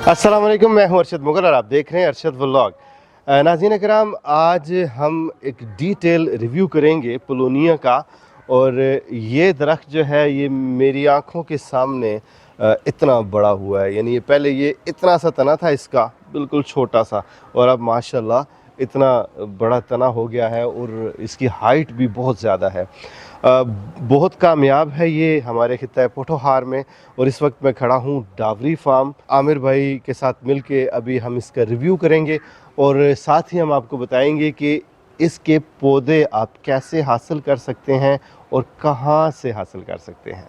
अस्सलाम वालेकुम, मैं हूं अरशद मुगल और आप देख रहे हैं अरशद व्लॉग। नाज़रीन कराम, आज हम एक डिटेल रिव्यू करेंगे पोलोनिया का। और ये दरख्त जो है ये मेरी आंखों के सामने इतना बड़ा हुआ है। यानी ये पहले ये इतना सा तना था इसका, बिल्कुल छोटा सा, और अब माशाल्लाह इतना बड़ा तना हो गया है और इसकी हाइट भी बहुत ज़्यादा है। बहुत कामयाब है ये हमारे खित्ता पोठोहार में। और इस वक्त मैं खड़ा हूँ डावरी फार्म। आमिर भाई के साथ मिलके अभी हम इसका रिव्यू करेंगे और साथ ही हम आपको बताएंगे कि इसके पौधे आप कैसे हासिल कर सकते हैं और कहाँ से हासिल कर सकते हैं।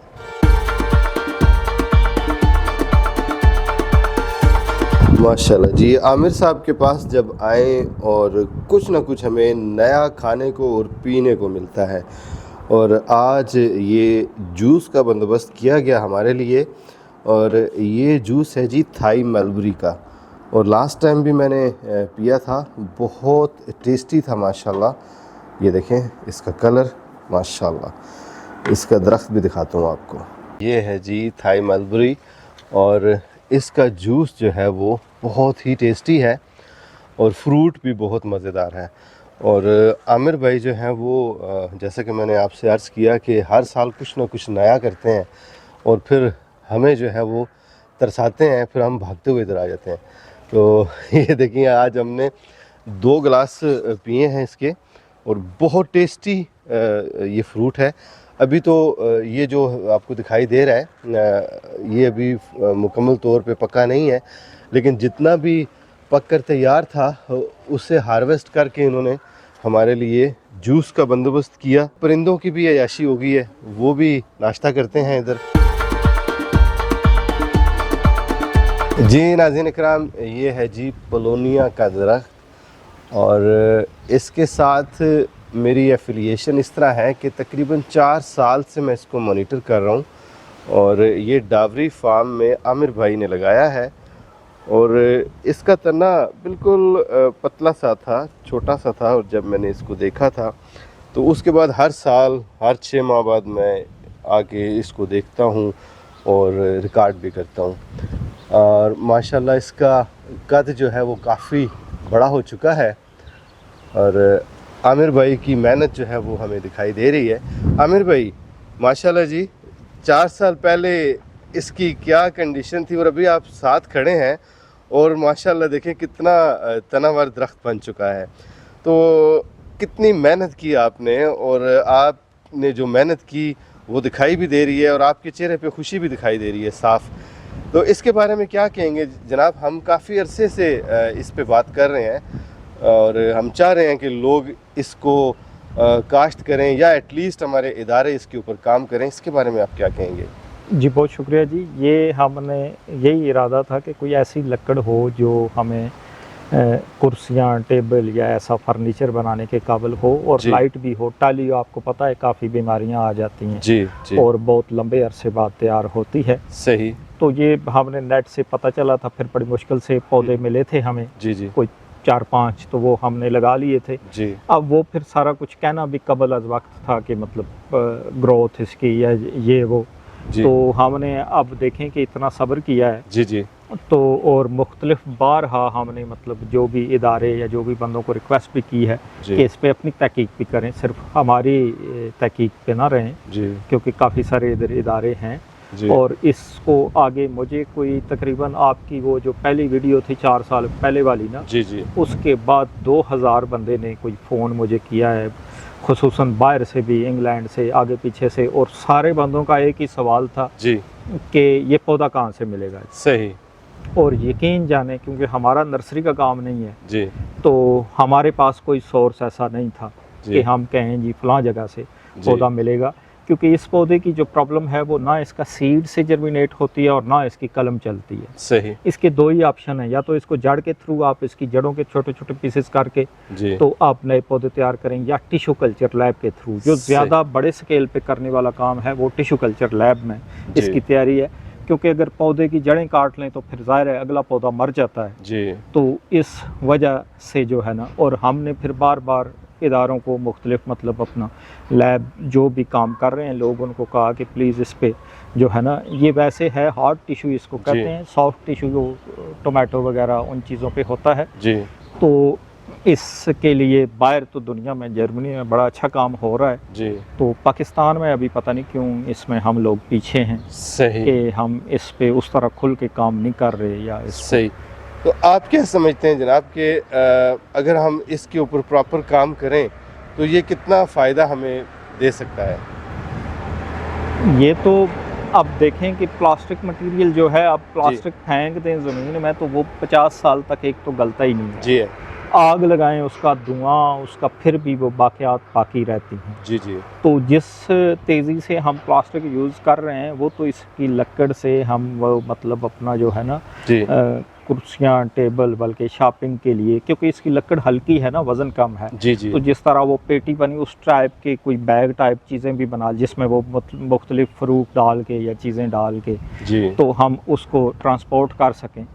माशाल्लाह जी, आमिर साहब के पास जब आए और कुछ ना कुछ हमें नया खाने को और पीने को मिलता है। और आज ये जूस का बंदोबस्त किया गया हमारे लिए, और ये जूस है जी थाई मलबरी का। और लास्ट टाइम भी मैंने पिया था, बहुत टेस्टी था माशाल्लाह। ये देखें इसका कलर, माशाल्लाह। इसका दरख्त भी दिखाता हूँ आपको। ये है जी थाई मलबरी, और इसका जूस जो है वो बहुत ही टेस्टी है और फ्रूट भी बहुत मज़ेदार है। और आमिर भाई जो हैं वो जैसे कि मैंने आपसे अर्ज़ किया कि हर साल कुछ ना कुछ नया करते हैं और फिर हमें जो है वो तरसाते हैं, फिर हम भागते हुए इधर आ जाते हैं। तो ये देखिए, आज हमने 2 गिलास पिए हैं इसके, और बहुत टेस्टी ये फ्रूट है। अभी तो ये जो आपको दिखाई दे रहा है ये अभी मुकम्मल तौर पे पका नहीं है, लेकिन जितना भी पक कर तैयार था उससे हार्वेस्ट करके इन्होंने हमारे लिए जूस का बंदोबस्त किया। परिंदों की भी अयाशी हो गई है, वो भी नाश्ता करते हैं इधर। जी नाज़रीन इकराम, ये है जी पोलोनिया का दरख्त, और इसके साथ मेरी एफिलिएशन इस तरह है कि तकरीबन 4 साल से मैं इसको मॉनिटर कर रहा हूँ। और ये डावरी फार्म में आमिर भाई ने लगाया है, और इसका तना बिल्कुल पतला सा था, छोटा सा था। और जब मैंने इसको देखा था तो उसके बाद हर साल, हर 6 माह बाद मैं आके इसको देखता हूँ और रिकॉर्ड भी करता हूँ। और माशाल्लाह इसका कद जो है वो काफ़ी बड़ा हो चुका है, और आमिर भाई की मेहनत जो है वो हमें दिखाई दे रही है। आमिर भाई माशाल्लाह जी, 4 साल पहले इसकी क्या कंडीशन थी और अभी आप साथ खड़े हैं और माशाल्लाह देखें कितना तनावर दरख्त बन चुका है। तो कितनी मेहनत की आपने, और आपने जो मेहनत की वो दिखाई भी दे रही है, और आपके चेहरे पे खुशी भी दिखाई दे रही है साफ़। तो इसके बारे में क्या कहेंगे जनाब? हम काफ़ी अरसे से इस पे बात कर रहे हैं और हम चाह रहे हैं कि लोग इसको काश्त करें, या एटलीस्ट हमारे इदारे इसके ऊपर काम करें। इसके बारे में आप क्या कहेंगे? जी बहुत शुक्रिया जी। ये हमने यही इरादा था कि कोई ऐसी लकड़ हो जो हमें कुर्सियाँ, टेबल या ऐसा फर्नीचर बनाने के काबिल हो, और लाइट भी हो। टाली आपको पता है काफ़ी बीमारियां आ जाती हैं जी। और बहुत लंबे अरसे बाद तैयार होती है। सही। तो ये हमने नेट से पता चला था, फिर बड़ी मुश्किल से पौधे मिले थे हमें जी। कोई 4-5, तो वो हमने लगा लिए थे जी। अब वो फिर सारा कुछ कहना भी कबल अज़ वक्त था कि मतलब ग्रोथ इसकी या ये वो। तो हमने अब देखें कि इतना सब्र किया है जी। तो और मुख्तलिफ बारहा हमने मतलब जो भी इदारे या जो भी बंदों को रिक्वेस्ट भी की है कि इस पे अपनी तहकीक भी करें, सिर्फ हमारी तहकीक पे ना रहें जी। क्योंकि काफ़ी सारे इधर इदारे हैं। और इसको आगे मुझे कोई तकरीबन आपकी वो जो पहली वीडियो थी 4 साल पहले वाली ना जी, उसके बाद 2000 बंदे ने कोई फ़ोन मुझे किया है, खुसूसन बाहर से भी, इंग्लैंड से, आगे पीछे से। और सारे बंदों का एक ही सवाल था जी कि ये पौधा कहाँ से मिलेगा। सही। और यकीन जाने, क्योंकि हमारा नर्सरी का काम नहीं है जी, तो हमारे पास कोई सोर्स ऐसा नहीं था कि हम कहें जी फलां जगह से पौधा मिलेगा। क्योंकि इस पौधे की जो प्रॉब्लम है वो ना इसका सीड से जर्मिनेट होती है और ना इसकी कलम चलती है। सही। इसके 2 ही ऑप्शन है, या तो इसको जड़ के थ्रू आप इसकी जड़ों के छोटे छोटे पीसेस करके तो आप नए पौधे तैयार करें, या टिश्यू कल्चर लैब के थ्रू। जो ज़्यादा बड़े स्केल पे करने वाला काम है वो टिश्यू कल्चर लैब में इसकी तैयारी है। क्योंकि अगर पौधे की जड़ें काट लें तो फिर ज़ाहिर है अगला पौधा मर जाता है जी। तो इस वजह से जो है ना, और हमने फिर बार बार इदारों को मुख्तलिफ मतलब अपना लैब जो भी काम कर रहे हैं लोग, उनको कहा कि प्लीज़ इस पे जो है ना, ये वैसे है हार्ड टिश्यू इसको कहते हैं, सॉफ्ट टिश्यू जो टोमेटो वगैरह उन चीज़ों पे होता है जी। तो इसके लिए बाहर तो दुनिया में, जर्मनी में बड़ा अच्छा काम हो रहा है जी। तो पाकिस्तान में अभी पता नहीं क्यों इसमें हम लोग पीछे हैं। सही। कि हम इस पे उस तरह खुल के काम नहीं कर रहे या सही। तो आप क्या समझते हैं जनाब कि अगर हम इसके ऊपर प्रॉपर काम करें तो ये कितना फ़ायदा हमें दे सकता है? ये तो अब देखें कि प्लास्टिक मटेरियल जो है, अब प्लास्टिक फेंक दें ज़मीन में तो वो 50 साल तक एक तो गलता ही नहीं है। जी। आग लगाएं, उसका धुआं, उसका फिर भी वो बाकियात बाकी रहती हैं। जी जी। तो जिस तेज़ी से हम प्लास्टिक यूज़ कर रहे हैं वो तो इसकी लकड़ से हम वो मतलब अपना जो है ना कुर्सियाँ टेबल, बल्कि शॉपिंग के लिए, क्योंकि इसकी लकड़ हल्की है ना, वज़न कम है। जी जी। तो जिस तरह वो पेटी बनी उस टाइप के कोई बैग टाइप चीज़ें भी बना, जिसमें वो मुख्तलिफ फ्रूट डाल के या चीज़ें डाल के जी तो हम उसको ट्रांसपोर्ट कर सकें,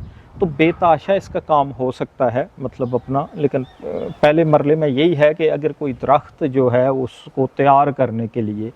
तो बेताशा इसका काम हो सकता है मतलब अपना। लेकिन पहले मरले में यही है कि अगर कोई दरख्त जो है उसको तैयार करने के लिए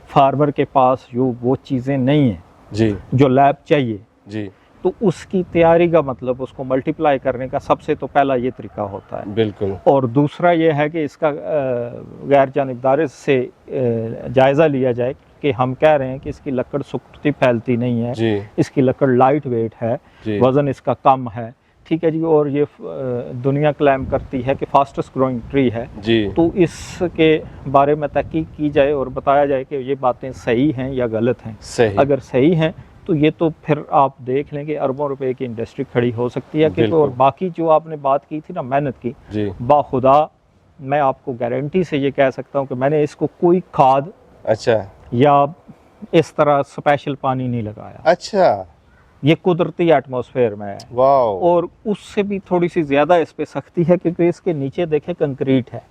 फार्मर के पास जो वो चीज़ें नहीं हैं जी जो लैब चाहिए जी, तो उसकी तैयारी का मतलब उसको मल्टीप्लाई करने का सबसे तो पहला ये तरीका होता है। बिल्कुल। और दूसरा ये है कि इसका गैर जानिबदारी से जायज़ा लिया जाए कि हम कह रहे हैं कि इसकी लकड़ सुखती फैलती नहीं है जी। इसकी लकड़ लाइट वेट है, वज़न इसका कम है, ठीक है जी। और ये दुनिया क्लेम करती है कि फास्टेस्ट ग्रोइंग ट्री है जी। तो इसके बारे में तहकीक की जाए और बताया जाए कि ये बातें सही हैं या गलत हैं। सही। अगर सही हैं तो ये तो फिर आप देख लेंगे अरबों रुपए की इंडस्ट्री खड़ी हो सकती है। क्योंकि और बाकी जो आपने बात की थी ना मेहनत की, बाखुदा मैं आपको गारंटी से ये कह सकता हूँ कि मैंने इसको कोई खाद अच्छा या इस तरह स्पेशल पानी नहीं लगाया। अच्छा, ये कुदरती एटमॉस्फेयर में है। वाओ। और उससे भी थोड़ी सी ज़्यादा इस पे सख्ती है क्योंकि इसके नीचे देखें कंक्रीट है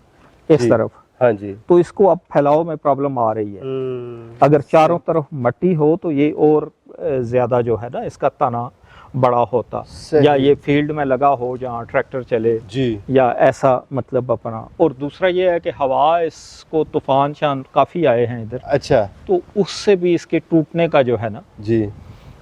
इस तरफ। हाँ जी। तो इसको अब फैलाव में प्रॉब्लम आ रही है। अगर चारों तरफ मट्टी हो तो ये और ज़्यादा जो है ना इसका तना बड़ा होता, या ये फील्ड में लगा हो जहाँ ट्रैक्टर चले जी, या ऐसा मतलब अपना। और दूसरा ये है कि हवा इसको तूफान शान काफ़ी आए हैं इधर। अच्छा। तो उससे भी इसके टूटने का जो है ना जी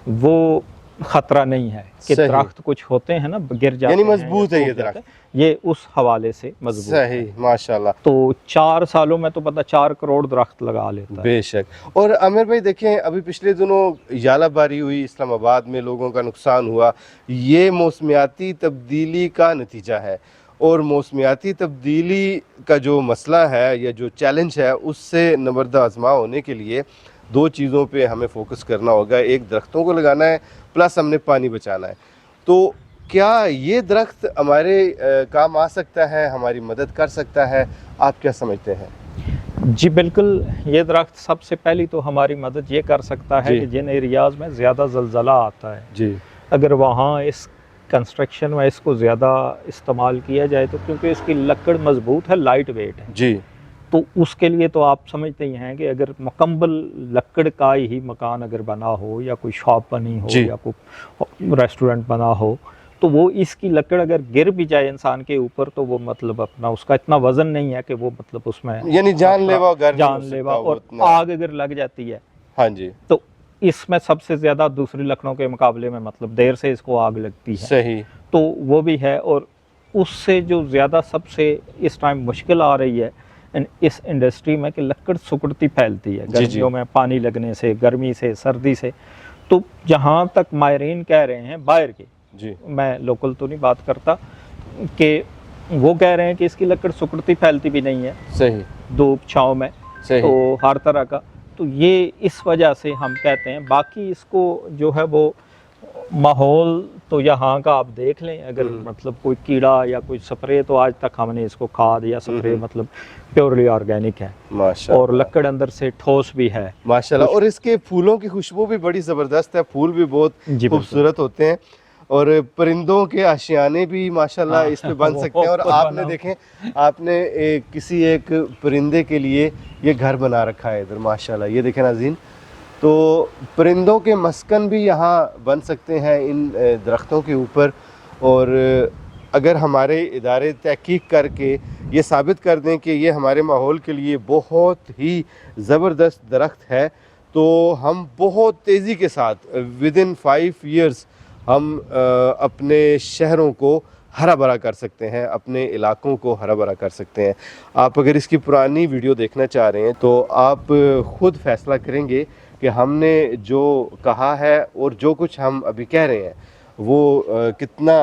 वो खतरा नहीं है कि दरख्त कुछ होते हैं ना गिर जाते हैं, यानी मजबूत है ये दरख्त, ये उस हवाले से मजबूत है। माशाल्लाह। तो 4 सालों में तो पता 4 करोड़ दरख्त लगा लेता है। बेशक। और आमिर भाई देखें अभी पिछले दिनों यालाबारी हुई इस्लामाबाद में, लोगों का नुकसान हुआ, ये मौसमियाती तब्दीली का नतीजा है। और मौसमियाती तब्दीली का जो मसला है या जो चैलेंज है उससे नबर्द आज़मा होने के लिए 2 चीज़ों पे हमें फोकस करना होगा। एक दरख्तों को लगाना है, प्लस हमने पानी बचाना है। तो क्या ये दरख्त हमारे काम आ सकता है, हमारी मदद कर सकता है? आप क्या समझते हैं? जी बिल्कुल, ये दरख्त सबसे पहली तो हमारी मदद ये कर सकता है कि जिन एरियाज़ में ज़्यादा ज़लज़ला आता है जी, अगर वहाँ इस कंस्ट्रक्शन में इसको ज़्यादा इस्तेमाल किया जाए तो क्योंकि इसकी लकड़ मजबूत है, लाइट वेट है जी, तो उसके लिए तो आप समझते ही हैं कि अगर मुकम्मल लकड़ का ही मकान अगर बना हो या कोई शॉप बनी हो या कोई रेस्टोरेंट बना हो तो वो इसकी लकड़ अगर गिर भी जाए इंसान के ऊपर तो वो मतलब अपना उसका इतना वजन नहीं है कि वो मतलब उसमें यानी जानलेवा और आग अगर लग जाती है हाँ जी तो इसमें सबसे ज़्यादा दूसरी लकड़ों के मुकाबले में मतलब देर से इसको आग लगती है। सही। तो वो भी है। और उससे जो ज़्यादा सबसे इस टाइम मुश्किल आ रही है इस इंडस्ट्री में कि लकड़ सुकड़ती फैलती है गर्मियों में, पानी लगने से, गर्मी से, सर्दी से। तो जहाँ तक माहिरीन कह रहे हैं बाहर के जी, मैं लोकल तो नहीं बात करता, कि वो कह रहे हैं कि इसकी लकड़ सुकड़ती फैलती भी नहीं है। सही। धूप छाँव में सही। तो हर तरह का, तो ये इस वजह से हम कहते हैं। बाकी इसको जो है वो माहौल तो यहाँ का आप देख लें, अगर मतलब कोई कीड़ा या कोई स्प्रे तो आज तक हमने इसको खाद या स्प्रे मतलब प्योरली ऑर्गेनिक है माशाल्लाह। और लकड़ अंदर से ठोस भी है माशाल्लाह। और इसके फूलों की खुशबू भी बड़ी ज़बरदस्त है, फूल भी बहुत खूबसूरत होते हैं और परिंदों के आशियाने भी माशाल्लाह इस पे बन सकते हैं। और आपने देखें, आपने किसी एक परिंदे के लिए ये घर बना रखा है इधर माशाल्लाह, ये देखें नाज़रीन। तो परिंदों के मस्कन भी यहाँ बन सकते हैं इन दरख्तों के ऊपर। और अगर हमारे इदारे तहकीक करके ये साबित कर दें कि ये हमारे माहौल के लिए बहुत ही ज़बरदस्त दरख्त है तो हम बहुत तेज़ी के साथ विद इन 5 इयर्स हम अपने शहरों को हरा भरा कर सकते हैं, अपने इलाकों को हरा भरा कर सकते हैं। आप अगर इसकी पुरानी वीडियो देखना चाह रहे हैं तो आप ख़ुद फैसला करेंगे कि हमने जो कहा है और जो कुछ हम अभी कह रहे हैं वो कितना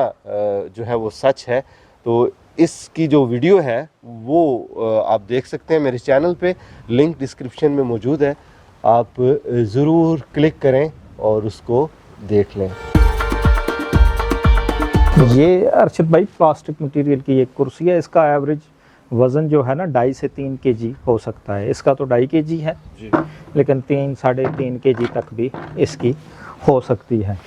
जो है वो सच है। तो इसकी जो वीडियो है वो आप देख सकते हैं मेरे चैनल पे, लिंक डिस्क्रिप्शन में मौजूद है, आप ज़रूर क्लिक करें और उसको देख लें। ये अरशद भाई प्लास्टिक मटेरियल की एक कुर्सी है। इसका एवरेज वज़न जो है ना 2.5 से 3 kg हो सकता है। इसका तो 2.5 kg है जी, लेकिन 3-3.5 kg तक भी इसकी हो सकती है।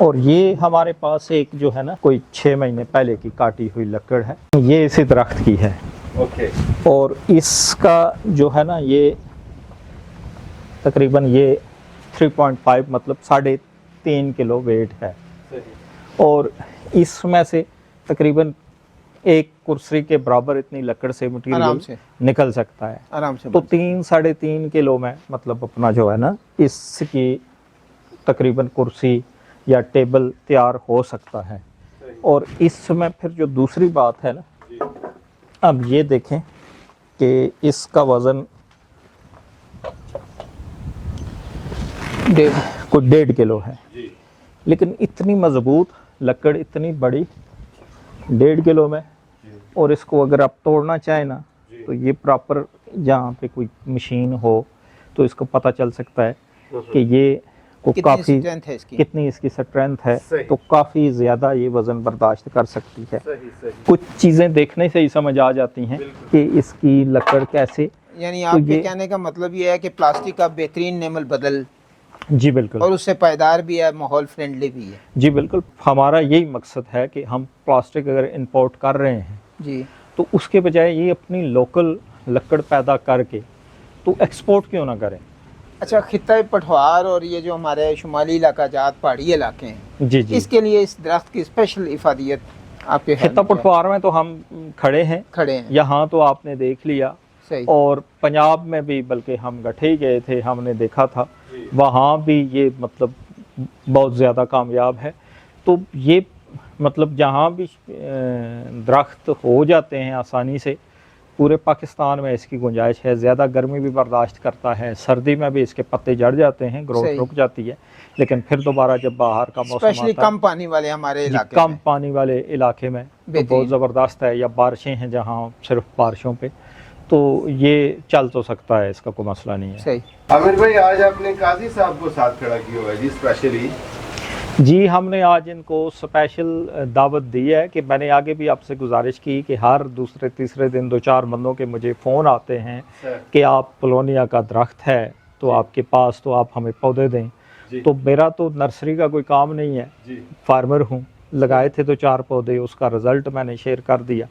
और ये हमारे पास एक जो है ना कोई 6 महीने पहले की काटी हुई लकड़ है, ये इसी दरख्त की है। ओके। और इसका जो है ना ये तकरीबन ये 3.5 मतलब 3.5 किलो वेट है। और इसमें से तकरीबन एक कुर्सी के बराबर इतनी लकड़ से मटीरियल निकल सकता है आराम से। तो 3-3.5 किलो में मतलब अपना जो है ना इसकी तकरीबन कुर्सी या टेबल तैयार हो सकता है। और इसमें फिर जो दूसरी बात है ना, अब ये देखें कि इसका वज़न कोई 1.5 किलो है, लेकिन इतनी मजबूत लकड़, इतनी बड़ी 1.5 किलो में, और इसको अगर आप तोड़ना चाहें ना तो ये प्रॉपर जहाँ पे कोई मशीन हो तो इसको पता चल सकता है कि ये को काफ़ी कितनी इसकी स्ट्रेंथ है, तो काफ़ी ज़्यादा ये वज़न बर्दाश्त कर सकती है। कुछ चीज़ें देखने से ही समझ आ जाती हैं कि इसकी लकड़ कैसे, यानी आपके कहने का मतलब ये है कि प्लास्टिक का बेहतरीन नेमल बदल। जी बिल्कुल, और उससे पायदार भी है, माहौल फ्रेंडली भी है। जी बिल्कुल, हमारा यही मकसद है कि हम प्लास्टिक अगर इंपोर्ट कर रहे हैं जी तो उसके बजाय ये अपनी लोकल लकड़ पैदा करके तो एक्सपोर्ट क्यों ना करें। अच्छा, खित्ता पठवार और ये जो हमारे शुमाली इलाका जात पहाड़ी इलाके हैं, जी जी, इसके लिए इस दरख्त की स्पेशल इफादियत आपके खित्ता पठवार में तो हम खड़े हैं यहाँ, तो आपने देख लिया। सही। और पंजाब में भी बल्कि हम गठे गए थे, हमने देखा था, वहाँ भी ये मतलब बहुत ज़्यादा कामयाब है। तो ये मतलब जहाँ भी दरख्त हो जाते हैं आसानी से, पूरे पाकिस्तान में इसकी गुंजाइश है। ज़्यादा गर्मी भी बर्दाश्त करता है, सर्दी में भी इसके पत्ते जड़ जाते हैं, ग्रोथ रुक जाती है, लेकिन फिर दोबारा जब बाहर का मौसम आता है, कम पानी वाले हमारे इलाके कम पानी वाले इलाके में तो बहुत ज़बरदस्त है, या बारिशें हैं जहाँ सिर्फ बारिशों पे, तो ये चल तो सकता है, इसका कोई मसला नहीं है। सही। आमिर भाई, आज आपने काजी साहब को साथ खड़ा किया हुआ है जी स्पेशली। जी, हमने आज इनको स्पेशल दावत दी है कि मैंने आगे भी आपसे गुजारिश की कि हर दूसरे तीसरे दिन 2-4 बंदों के मुझे फ़ोन आते हैं कि आप पोलोनिया का दरख्त है तो आपके पास, तो आप हमें पौधे दें। तो मेरा तो नर्सरी का कोई काम नहीं है, फार्मर हूँ, लगाए थे तो 4 पौधे, उसका रिज़ल्ट मैंने शेयर कर दिया।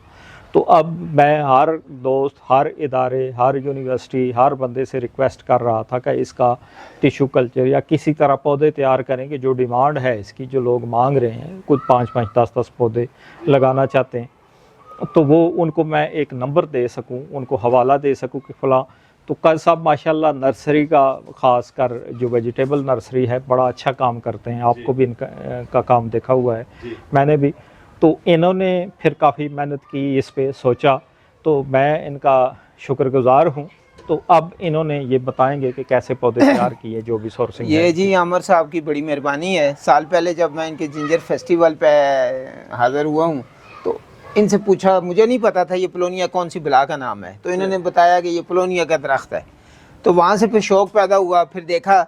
तो अब मैं हर दोस्त, हर इदारे, हर यूनिवर्सिटी, हर बंदे से रिक्वेस्ट कर रहा था कि इसका टिश्यू कल्चर या किसी तरह पौधे तैयार करेंगे। जो डिमांड है इसकी, जो लोग मांग रहे हैं, कुछ 5-5, 10-10 पौधे लगाना चाहते हैं, तो वो उनको मैं एक नंबर दे सकूं, उनको हवाला दे सकूं कि फ़लाँ। तो कल साहब माशाल्लाह नर्सरी का, ख़ास कर जो वेजिटेबल नर्सरी है, बड़ा अच्छा काम करते हैं। आपको भी इनका काम देखा हुआ है, मैंने भी। तो इन्होंने फिर काफ़ी मेहनत की, इस पे सोचा, तो मैं इनका शुक्रगुज़ार हूँ। तो अब इन्होंने ये बताएंगे कि कैसे पौधे तैयार किए, जो भी सोर्सिंग ये है। जी आमिर साहब की बड़ी मेहरबानी है। साल पहले जब मैं इनके जिंजर फेस्टिवल पे हाज़िर हुआ हूँ तो इनसे पूछा, मुझे नहीं पता था ये पोलोनिया कौन सी बला का नाम है, तो इन्होंने बताया कि ये पोलोनिया का दरख्त है। तो वहाँ से फिर शौक़ पैदा हुआ, फिर देखा,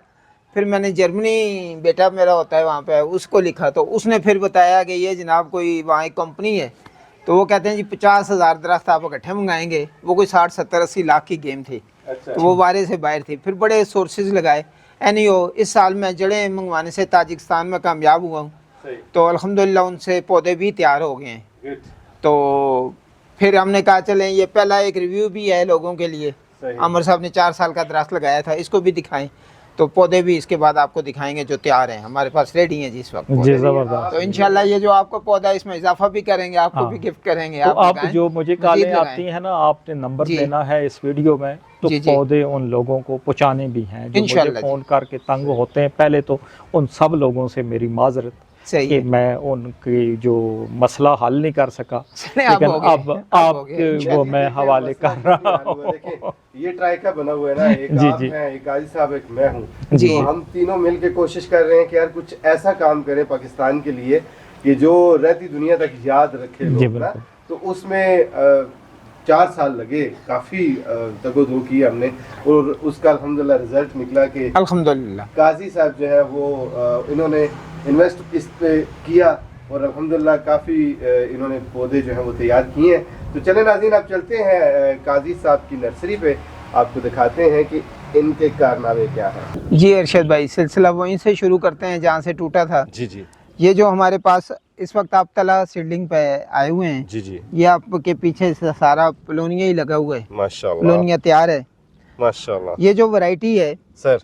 फिर मैंने जर्मनी, बेटा मेरा होता है वहाँ पे, उसको लिखा, तो उसने फिर बताया कि ये जनाब कोई वहाँ एक कंपनी है, तो वो कहते हैं जी 50,000 दरख्त आप इकट्ठे मंगाएंगे। वो कोई 60-70-80 लाख की गेम थी। तो वो वारे से बाहर थी। फिर बड़े सोर्सेज लगाए। एनीओ इस साल मैं जड़ें मंगवाने से ताजिकिस्तान में कामयाब हुआ हूँ, तो अल्हम्दुलिल्लाह उनसे पौधे भी तैयार हो गए हैं। तो फिर हमने कहा चलें, ये पहला एक रिव्यू भी है लोगों के लिए। आमिर साहब ने 4 साल का दरख्त लगाया था, इसको भी दिखाएं। तो पौधे भी इसके बाद आपको दिखाएंगे जो तैयार हैं, हमारे पास रेडी हैं जिस वक्त। जी जबरदस्त। तो इंशाल्लाह ये जो आपको पौधा इसमें इजाफा भी करेंगे, आपको हाँ। भी गिफ्ट करेंगे। तो आप लगाएं, जो मुझे कॉलें आती हैं ना, आपने नंबर जी। देना है इस वीडियो में, तो जी, जी। पौधे उन लोगों को पहुंचाने भी हैं जो मुझे इंशाल्लाह फ़ोन करके तंग होते हैं। पहले तो उन सब लोगों से मेरी माजरत सही कि है। मैं उनकी जो मसला हल नहीं कर सका, चलें, आप लेकिन हो गए, अब आप हो गए, आपके वो इंशाल्लाह। मैं हवाले कर रहा हूँ। देखिए ये ट्राइका बना हुआ है ना, एक जी, आप जी। हैं, एक गाजी साहब, एक मैं हूँ। जी। तो हम तीनों मिलके कोशिश कर रहे हैं कि यार कुछ ऐसा काम करें पाकिस्तान के लिए कि जो रहती दुनिया तक याद रखे जी, लोग ना। बिल्कुल। तो उसमें 4 साल लगे, काफ़ी तगोदो की हमने, और उसका अल्हम्दुलिल्लाह रिजल्ट निकला कि अल्हम्दुलिल्लाह काजी साहब जो है वो इन्होंने इन्वेस्ट इस पे किया और अल्हम्दुलिल्लाह काफ़ी इन्होंने पौधे जो हैं वो तैयार किए हैं। तो चले नाज़रीन, आप चलते हैं काजी साहब की नर्सरी पे, आपको दिखाते हैं कि इनके कारनामे क्या हैं। जी अरशद भाई, सिलसिला वहीं से शुरू करते हैं जहाँ से टूटा था। जी जी ये जो हमारे पास इस वक्त आप तला सीडलिंग पे आए हुए हैं, जी जी, ये आपके पीछे से सारा प्लोनिया ही लगा हुआ है, माशाल्लाह प्लोनिया तैयार है। माशाल्लाह। ये जो वैरायटी है सर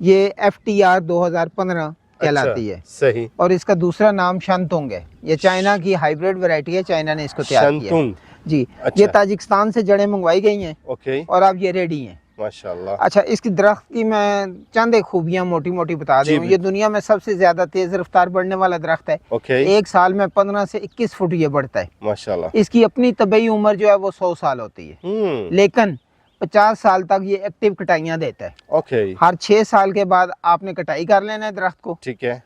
ये FTR 2015 कहलाती है, सही। और इसका दूसरा नाम शांतुंग है। ये चाइना की हाइब्रिड वैरायटी है, चाइना ने इसको तैयार किया है। शांतुंग, जी। अच्छा। ये ताजिकिस्तान से जड़ें मंगवाई गई हैं ओके, और अब ये रेडी हैं। माशाल्लाह। अच्छा, इसकी दरख्त की मैं चंद एक खूबियाँ मोटी मोटी बता जी, दूँ। ये दुनिया में सबसे ज्यादा तेज रफ्तार बढ़ने वाला दरख्त है। ओके, एक साल में 15 से 21 फुट ये बढ़ता है। माशाल्लाह। इसकी अपनी तबई उम्र जो है वो 100 साल होती है, लेकिन 50 साल तक ये एक्टिव कटाइयाँ देता है। ओके, हर 6 साल के बाद आपने कटाई कर लेना है दरख्त को, ठीक है,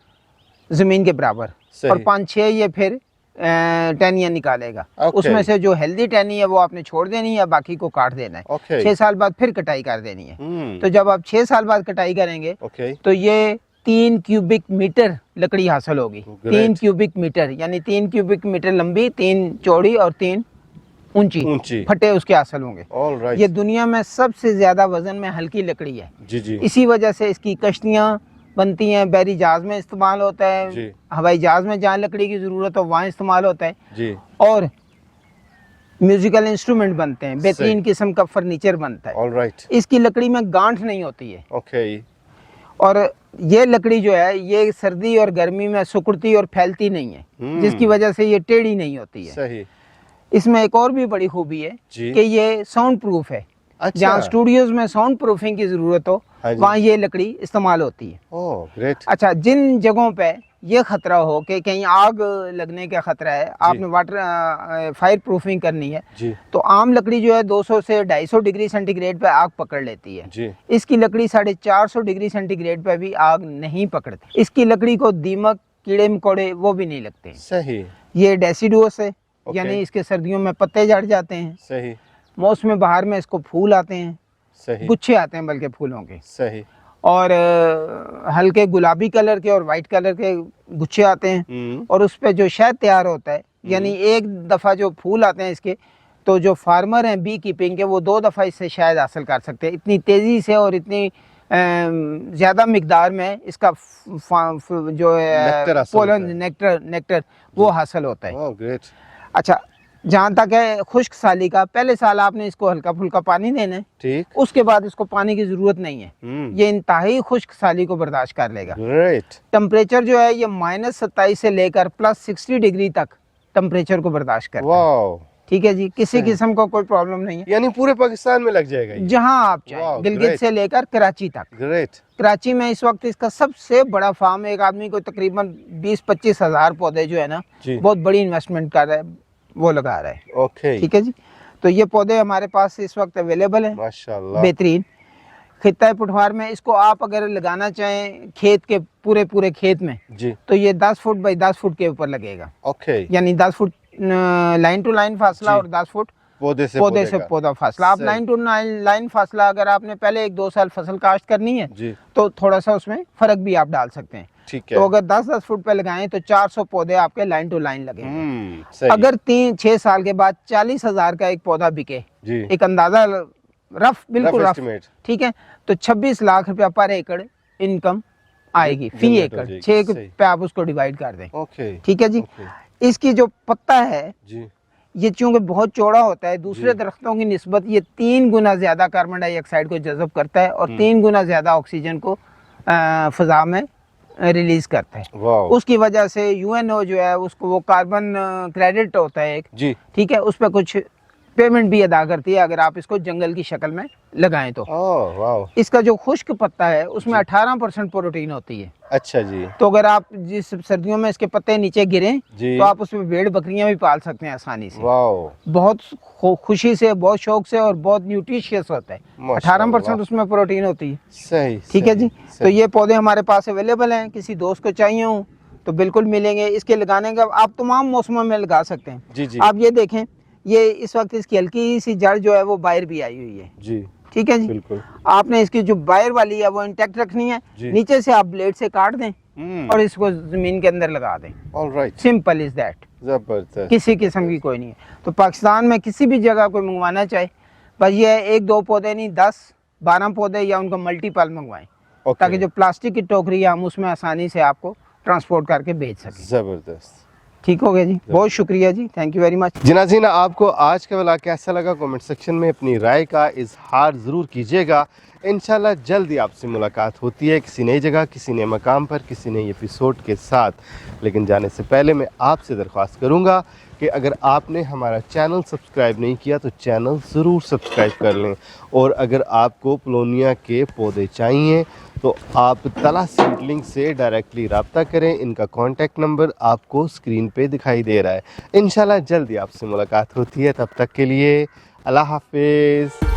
जमीन के बराबर, सही। और 5-6 ये फिर टहनियाँ निकालेगा। ओके। उसमें से जो हेल्दी टहनी है वो आपने छोड़ देनी है, बाकी को काट देना है। ओके। 6 साल बाद फिर कटाई कर देनी है। हम्म, तो जब आप 6 साल बाद कटाई करेंगे ओके, तो ये 3 क्यूबिक मीटर लकड़ी हासिल होगी। Great. 3 क्यूबिक मीटर यानी 3 क्यूबिक मीटर लंबी, 3 चौड़ी और 3 ऊंची फटे उसके हासिल होंगे। All right. ये दुनिया में सबसे ज्यादा वजन में हल्की लकड़ी है। जी जी, इसी वजह से इसकी कश्तियाँ बनती हैं, बैरी जहाज में इस्तेमाल होता जी। है, हवाई जहाज में जहाँ लकड़ी की जरूरत हो वहाँ इस्तेमाल होता है, जी, और म्यूजिकल इंस्ट्रूमेंट बनते हैं, बेहतरीन सही। किस्म का फर्नीचर बनता है। ऑल राइट, इसकी लकड़ी में गांठ नहीं होती है, ओके, और ये लकड़ी जो है ये सर्दी और गर्मी में सिकुड़ती और फैलती नहीं है, जिसकी वजह से ये टेढ़ी नहीं होती है। सही। इसमें एक और भी बड़ी खूबी है जी। कि ये साउंड प्रूफ है। अच्छा। जहाँ स्टूडियोज में साउंड प्रूफिंग की जरूरत हो हाँ जी। वहाँ ये लकड़ी इस्तेमाल होती है। Oh great. अच्छा, जिन जगहों पे ये खतरा हो कि कहीं आग लगने का खतरा है, आपने वाटर फायर प्रूफिंग करनी है, जी तो आम लकड़ी जो है 200 से 250 डिग्री सेंटीग्रेड पे आग पकड़ लेती है। जी, इसकी लकड़ी 450 डिग्री सेंटीग्रेड पे भी आग नहीं पकड़ती। इसकी लकड़ी को दीमक, कीड़े मकोड़े वो भी नहीं लगते। सही ये डेसिडुअस है, ओके। यानी इसके सर्दियों में पत्ते झड़ जाते हैं, सही मौसम बहार में इसको फूल आते हैं, सही गुच्छे आते हैं बल्कि फूलों के, सही। और हल्के गुलाबी कलर के और वाइट कलर के गुच्छे आते हैं, और उस पे जो शहद तैयार होता है, यानी एक दफ़ा जो फूल आते हैं इसके, तो जो फार्मर हैं बी कीपिंग के वो 2 दफ़ा इससे शहद हासिल कर सकते हैं। इतनी तेज़ी से और इतनी ज़्यादा मिकदार में इसका जो नेक्टर है हासिल पोलन होता है। नेक्टर वो हासिल होता है। Oh great. अच्छा, जहाँ तक है खुश्क साली का, पहले साल आपने इसको हल्का फुल्का पानी देना है, ठीक, उसके बाद इसको पानी की ज़रूरत नहीं है। ये इंतहाई खुश्क साली को बर्दाश्त कर लेगा। ग्रेट। टेम्परेचर जो है ये -27 से लेकर +60 डिग्री तक टेम्परेचर को बर्दाश्त करता है। वाओ, ठीक है जी, किसी किस्म का कोई प्रॉब्लम नहीं है। यानी पूरे पाकिस्तान में लग जाएगा ये। जहां आप वाह, चाहें, गिलगित great. से लेकर कराची तक। ग्रेट। कराची में इस वक्त इसका सबसे बड़ा फार्म, एक आदमी को तकरीबन 20-25 हज़ार पौधे जो है ना, जी। बहुत बड़ी इन्वेस्टमेंट कर रहा है, वो लगा रहा है। ओके, ठीक है जी, तो ये पौधे हमारे पास इस वक्त अवेलेबल है, माशाल्लाह। बेहतरीन। खित्ता पुठवार में इसको आप अगर लगाना चाहें खेत के पूरे खेत में, जी, तो ये 10 फुट बाई 10 फुट के ऊपर लगेगा, ओके। यानी 10 फुट लाइन टू लाइन फासला जी। और 10 फुट पौधे से का। पौधा फासला। आप सही। लाइन टू लाइन फासला अगर आपने पहले 1-2 साल फसल काश्त करनी है जी, तो थोड़ा सा उसमें फर्क भी आप डाल सकते हैं। ठीक है। तो अगर 10-10 फुट पे लगाएं तो 400 पौधे आपके लाइन टू लाइन लगेंगे। सही। अगर 3-6 साल के बाद 40,000 का एक पौधा बिके, जी, एक अंदाजा रफ, बिल्कुल रफ रफ, estimate। ठीक है, तो 26 लाख रुपया पर एकड़ इनकम आएगी फी जनरेट हो एकड़। जाएगी, 6 सही। पे आप उसको डिवाइड कर दें। ओके, ठीक है जी। ओके। इसकी जो पत्ता है जी, ये चूंकि बहुत चौड़ा होता है, दूसरे जी। दरख्तों की निस्बत ये 3 गुना ज्यादा कार्बन डाइऑक्साइड को जज़ब करता है और 3 गुना ज्यादा ऑक्सीजन को फ़ज़ा में रिलीज़ करता है। वाह। उसकी वजह से यूएनओ जो है उसको वो कार्बन क्रेडिट होता है एक, जी, ठीक है, उस पर कुछ पेमेंट भी अदा करती है अगर आप इसको जंगल की शक्ल में लगाएं तो। ओह वाह। इसका जो खुश्क पत्ता है उसमें 18% प्रोटीन होती है। अच्छा जी। तो अगर आप जिस सर्दियों में इसके पत्ते नीचे गिरें जी। तो आप उसमें भेड़ बकरियां भी पाल सकते हैं आसानी से। वाह। बहुत खुशी से, बहुत शौक से, और बहुत न्यूट्रिशियस होता है। माशाअल्लाह। 18% उसमें प्रोटीन होती है। सही। ठीक है जी। सही। तो ये पौधे हमारे पास अवेलेबल हैं, किसी दोस्त को चाहिए हो तो बिल्कुल मिलेंगे। इसके लगाने का आप तमाम मौसमों में लगा सकते हैं। जी जी। आप ये देखें, ये इस वक्त इसकी हल्की सी जड़ जो है वो बाहर भी आई हुई है। जी ठीक है जी। बिल्कुल। आपने इसकी जो बाहर वाली है वो इंटैक्ट रखनी है, नीचे से आप ब्लेड से काट दें और इसको जमीन के अंदर लगा दें। ऑलराइट। Simple is that. जबरदस्त। किसी किस्म की कोई नहीं है। तो पाकिस्तान में किसी भी जगह कोई मंगवाना चाहे, बस ये 1-2 पौधे नहीं, 10-12 पौधे या उनका मल्टीपल मंगवाएं, ताकि जो प्लास्टिक की टोकरी है हम उसमें आसानी से आपको ट्रांसपोर्ट करके भेज सकें। जबरदस्त। ठीक हो गया जी, बहुत शुक्रिया जी, थैंक यू वेरी मच। जी नाज़रीन, आपको आज का व्लॉग कैसा लगा कमेंट सेक्शन में अपनी राय का इजहार ज़रूर कीजिएगा। इंशाल्लाह जल्दी आपसे मुलाकात होती है किसी नई जगह, किसी नए मकाम पर, किसी नई एपिसोड के साथ। लेकिन जाने से पहले मैं आपसे दरख्वास्त करूंगा कि अगर आपने हमारा चैनल सब्सक्राइब नहीं किया तो चैनल ज़रूर सब्सक्राइब कर लें। और अगर आपको पोलोनिया के पौधे चाहिए तो आप तला सीडलिंग से डायरेक्टली रब्ता करें। इनका कॉन्टैक्ट नंबर आपको स्क्रीन पे दिखाई दे रहा है। इंशाल्लाह जल्दी आपसे मुलाकात होती है। तब तक के लिए अल्लाह हाफिज़।